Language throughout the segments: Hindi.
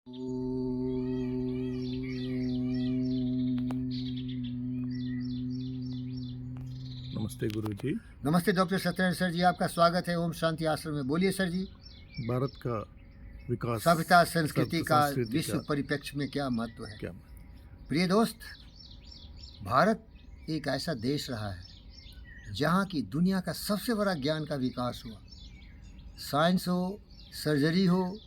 नमस्ते गुरु जी। नमस्ते डॉक्टर सत्यनारायण सर जी, आपका स्वागत है ओम शांति आश्रम में। बोलिए सर जी। भारत का विकास, सभ्यता संस्कृति का संस्कृति विश्व का परिप्रेक्ष्य में क्या महत्व है? क्या? प्रिय दोस्त, भारत एक ऐसा देश रहा है जहाँ की दुनिया का सबसे बड़ा ज्ञान का विकास हुआ। साइंस हो, सर्जरी हो,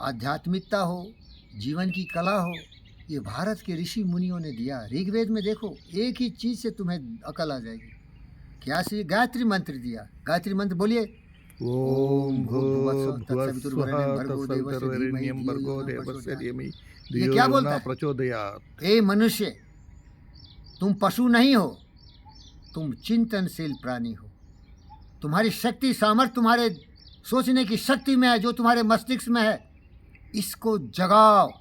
आध्यात्मिकता हो, जीवन की कला हो, ये भारत के ऋषि मुनियों ने दिया। ऋग्वेद में देखो, एक ही चीज़ से तुम्हें अकल आ जाएगी। क्या सी गायत्री मंत्र दिया। गायत्री मंत्र बोलिए। ओम भूर्भुवस्सुः तत्सवितुर्वरेण्यं भर्गो देवस्य धीमहि ये धियो क्या यो बोलता न है? प्रचोदयात्। ए मनुष्य, तुम पशु नहीं हो, तुम चिंतनशील प्राणी हो। तुम्हारी शक्ति सामर्थ्य तुम्हारे सोचने की शक्ति में है, जो तुम्हारे मस्तिष्क में है। इसको जगाओ,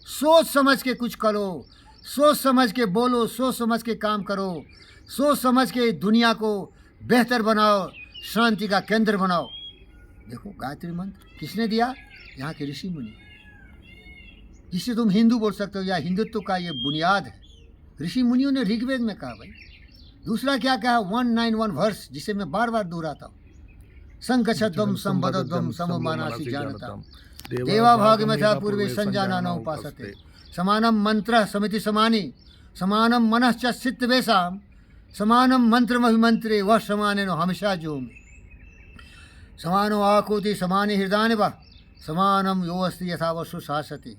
सोच समझ के कुछ करो, सोच समझ के बोलो, सोच समझ के काम करो, सोच समझ के दुनिया को बेहतर बनाओ, शांति का केंद्र बनाओ। देखो, गायत्री मंत्र किसने दिया? यहाँ के ऋषि मुनि, जिसे तुम हिंदू बोल सकते हो या हिंदुत्व का ये बुनियाद है। ऋषि मुनियों ने ऋग्वेद में कहा। भाई दूसरा क्या कहा? 191 वर्ष, जिसे मैं बार बार दोहराता हूँ। संगच्छध्वम संबद्धध्वम सममानासि जानताम देवा भाग में था पूर्वे संजाना न उपासते समानम मंत्र समिति समानी समानम मनश्च चित्तवेशाम समानम मंत्रम अभिमंत्रे वह समाने नो हमेशा जो समानो आकोति समाने हृदय व समानम यो अस्ति यथा वसु शासति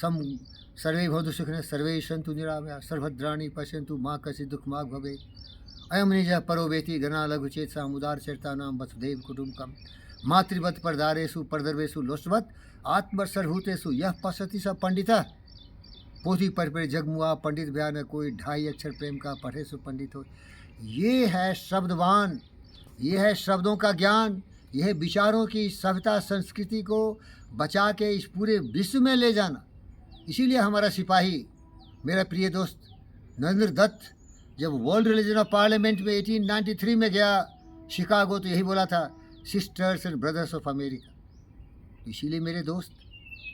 सम सर्वे भवन्तु सुखिनः सर्वे सन्तु निरामयाः सर्वभद्राणि पश्यन्तु मा कश्चित् दुःखमाग् भवेत् अयं निजः परो वेति गणा लघु चेतसा उदार चरितानां वसुधैव कुटुम्बकम् मातृवत् परदारेषु परदर्वेषु लोष्टवत् आत्मसर्वभूतेषु यः पश्यति स पंडितः पोथी पर जगमुआ पंडित बयान कोई 2.5 अक्षर प्रेम का पढ़े सो पंडित हो। ये है शब्दवान, ये है शब्दों का ज्ञान, यह है विचारों की सभ्यता संस्कृति को बचा के इस पूरे विश्व में ले जाना। इसीलिए हमारा सिपाही, मेरा प्रिय दोस्त नरेंद्र दत्त, जब वर्ल्ड रिलीजन ऑफ पार्लियामेंट में 1893 में गया शिकागो, तो यही बोला था, sisters and brothers of America. इसीलिए मेरे दोस्त,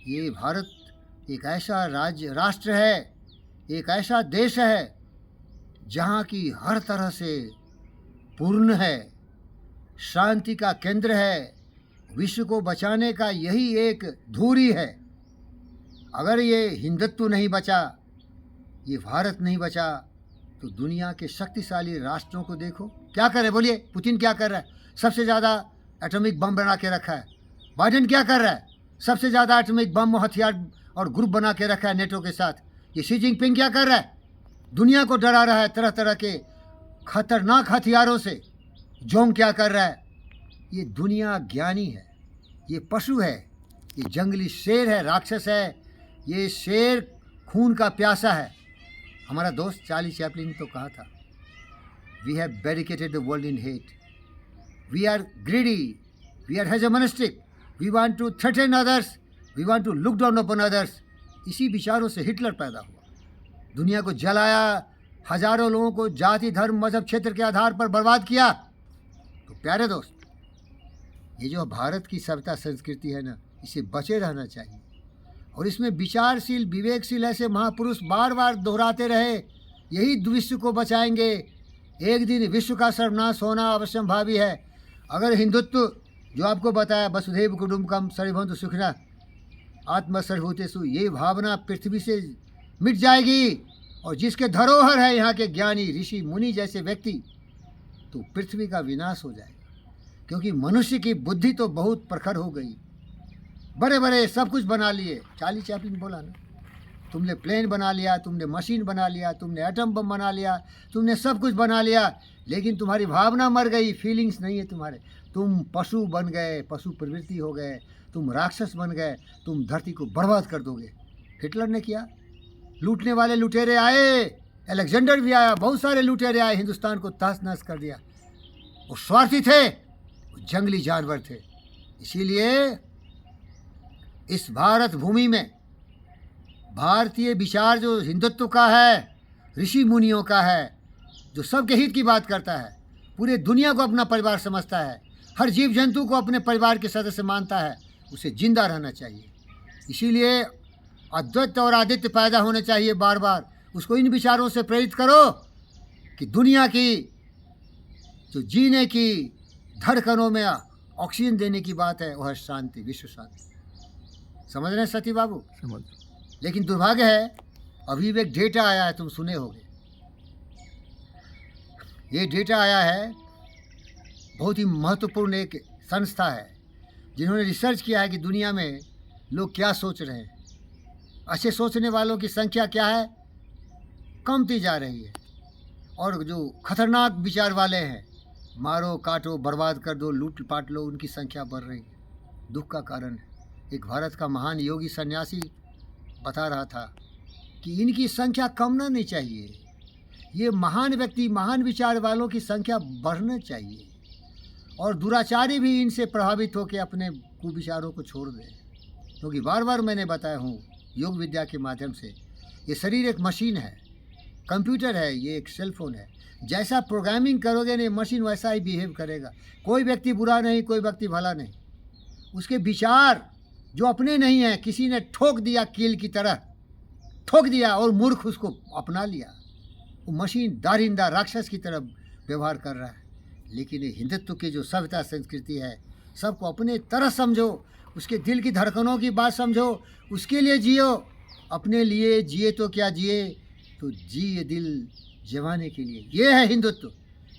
ये भारत एक ऐसा राष्ट्र है, एक ऐसा देश है जहाँ की हर तरह से पूर्ण है, शांति का केंद्र है, विश्व को बचाने का यही एक धुरी है। अगर ये हिंदुत्व नहीं बचा, ये भारत नहीं बचा, तो दुनिया के शक्तिशाली राष्ट्रों को देखो क्या कर रहे। बोलिए, पुतिन क्या कर रहा है? सबसे ज़्यादा एटॉमिक बम बना के रखा है। बाइडेन क्या कर रहा है? सबसे ज़्यादा एटॉमिक बम हथियार और ग्रुप बना के रखा है नेटो के साथ। ये शी जिनपिंग क्या कर रहा है? दुनिया को डरा रहा है तरह तरह के खतरनाक हथियारों से। जोंग क्या कर रहा है? ये दुनिया ज्ञानी है, ये पशु है, ये जंगली शेर है, राक्षस है, ये शेर खून का प्यासा है। हमारा दोस्त चार्ली चैपलिन ने तो कहा था, we have barricaded the world in hate, we are greedy, we are hegemonistic, we want to threaten others, we want to look down upon others. इसी विचारों से हिटलर पैदा हुआ, दुनिया को जलाया, हजारों लोगों को जाति धर्म मजहब क्षेत्र के आधार पर बर्बाद किया। तो प्यारे दोस्त, ये जो भारत की सभ्यता संस्कृति है ना, इसे बचे रहना चाहिए। और इसमें विचारशील विवेकशील ऐसे महापुरुष बार बार दोहराते रहे, यही विश्व को बचाएंगे। एक दिन विश्व का सर्वनाश होना अवश्यंभावी है। अगर हिंदुत्व जो आपको बताया, वसुधैव कुटुम्बकम सर्वभवन्तु सुखिनः आत्मसर्वभूतेषु, ये भावना पृथ्वी से मिट जाएगी। और जिसके धरोहर है यहाँ के ज्ञानी ऋषि मुनि जैसे व्यक्ति, तो पृथ्वी का विनाश हो जाएगा। क्योंकि मनुष्य की बुद्धि तो बहुत प्रखर हो गई, बड़े बड़े सब कुछ बना लिए। चार्ली चैपलिन बोला ना, तुमने प्लेन बना लिया, तुमने मशीन बना लिया, तुमने एटम बम बना लिया, तुमने सब कुछ बना लिया, लेकिन तुम्हारी भावना मर गई, फीलिंग्स नहीं है तुम्हारे। तुम पशु बन गए, पशु प्रवृत्ति हो गए, तुम राक्षस बन गए, तुम धरती को बर्बाद कर दोगे। हिटलर ने किया, लूटने वाले लुटेरे आए, अलेक्जेंडर भी आया, बहुत सारे लुटेरे आए, हिंदुस्तान को तहस नहस कर दिया। वो स्वार्थी थे, वो जंगली जानवर थे। इसीलिए इस भारत भूमि में भारतीय विचार जो हिंदुत्व का है, ऋषि मुनियों का है, जो सबके हित की बात करता है, पूरे दुनिया को अपना परिवार समझता है, हर जीव जंतु को अपने परिवार के सदस्य मानता है, उसे जिंदा रहना चाहिए। इसीलिए अद्वैत और आदित्य पैदा होने चाहिए बार बार। उसको इन विचारों से प्रेरित करो कि दुनिया की जो जीने की धड़कनों में ऑक्सीजन देने की बात है, वह है शांति, विश्व शांति। समझ रहे हैं सती बाबू? समझ। लेकिन दुर्भाग्य है, अभी एक डेटा आया है, तुम सुने होंगे। ये डेटा आया है, बहुत ही महत्वपूर्ण एक संस्था है जिन्होंने रिसर्च किया है कि दुनिया में लोग क्या सोच रहे हैं। अच्छे सोचने वालों की संख्या क्या है? कमती जा रही है, और जो खतरनाक विचार वाले हैं, मारो काटो बर्बाद कर दो लूट पाट लो, उनकी संख्या बढ़ रही है। दुख का कारण है। एक भारत का महान योगी सन्यासी बता रहा था कि इनकी संख्या कम ना नहीं चाहिए, ये महान व्यक्ति महान विचार वालों की संख्या बढ़ना चाहिए, और दुराचारी भी इनसे प्रभावित होकर अपने कुविचारों को छोड़ दें। क्योंकि बार बार मैंने बताया हूँ योग विद्या के माध्यम से, ये शरीर एक मशीन है, कंप्यूटर है, ये एक सेल फोन है। जैसा प्रोग्रामिंग करोगे ना, मशीन वैसा ही बिहेव करेगा। कोई व्यक्ति बुरा नहीं, कोई व्यक्ति भला नहीं। उसके विचार जो अपने नहीं हैं, किसी ने ठोक दिया, कील की तरह ठोक दिया और मूर्ख उसको अपना लिया। वो मशीन दारिंदा राक्षस की तरह व्यवहार कर रहा है। लेकिन ये हिंदुत्व की जो सभ्यता संस्कृति है, सबको अपने तरह समझो, उसके दिल की धड़कनों की बात समझो, उसके लिए जियो। अपने लिए जिए तो क्या जिए, तो जिए दिल जमाने के लिए। ये है हिंदुत्व,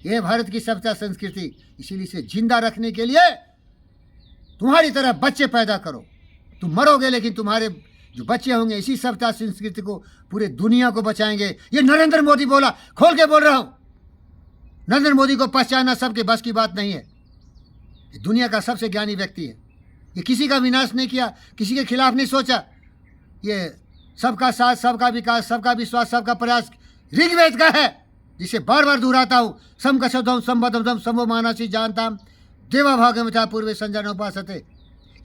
ये है भारत की सभ्यता संस्कृति। इसीलिए इसे जिंदा रखने के लिए तुम्हारी तरह बच्चे पैदा करो। तुम मरोगे लेकिन तुम्हारे जो बच्चे होंगे इसी सभ्यता संस्कृति को, पूरे दुनिया को बचाएंगे। ये नरेंद्र मोदी बोला, खोल के बोल रहा हूँ। नरेंद्र मोदी को पहचानना सबके बस की बात नहीं है। ये दुनिया का सबसे ज्ञानी व्यक्ति है। ये किसी का विनाश नहीं किया, किसी के खिलाफ नहीं सोचा। ये सबका साथ, सबका विकास, सबका विश्वास, सबका प्रयास ऋग्वेद का है, जिसे बार बार दोहराता हूँ। समकशोधम संबद्धम समो मानसी जानताम देवा भागमता पूर्वे संजन उपासते।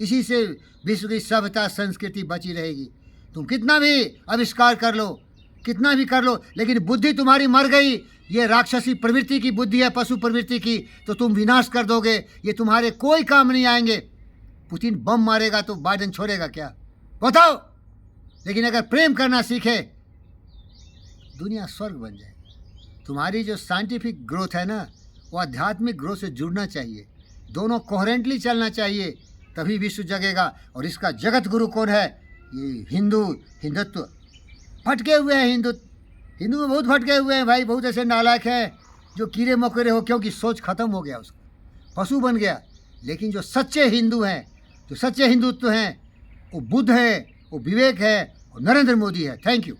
इसी से विश्व की सभ्यता संस्कृति बची रहेगी। तुम कितना भी आविष्कार कर लो, कितना भी कर लो, लेकिन बुद्धि तुम्हारी मर गई, ये राक्षसी प्रवृत्ति की बुद्धि है, पशु प्रवृत्ति की, तो तुम विनाश कर दोगे। ये तुम्हारे कोई काम नहीं आएंगे। पुतिन बम मारेगा तो बाइडेन छोड़ेगा क्या? बताओ। लेकिन अगर प्रेम करना सीखे, दुनिया स्वर्ग बन जाएगी। तुम्हारी जो साइंटिफिक ग्रोथ है ना, वो आध्यात्मिक ग्रोथ से जुड़ना चाहिए। दोनों कोहेरेंटली चलना चाहिए, तभी विश्व जगेगा। और इसका जगत गुरु कौन है? ये हिंदुत्व। भटके हुए हैं हिंदू में बहुत भटके हुए हैं भाई। बहुत ऐसे नालायक हैं जो कीड़े मकोड़े हो, क्योंकि सोच खत्म हो गया, उसका पशु बन गया। लेकिन जो सच्चे हिंदू हैं, जो सच्चे हिंदुत्व हैं, वो बुद्ध है, वो विवेक है, और नरेंद्र मोदी है। Thank you.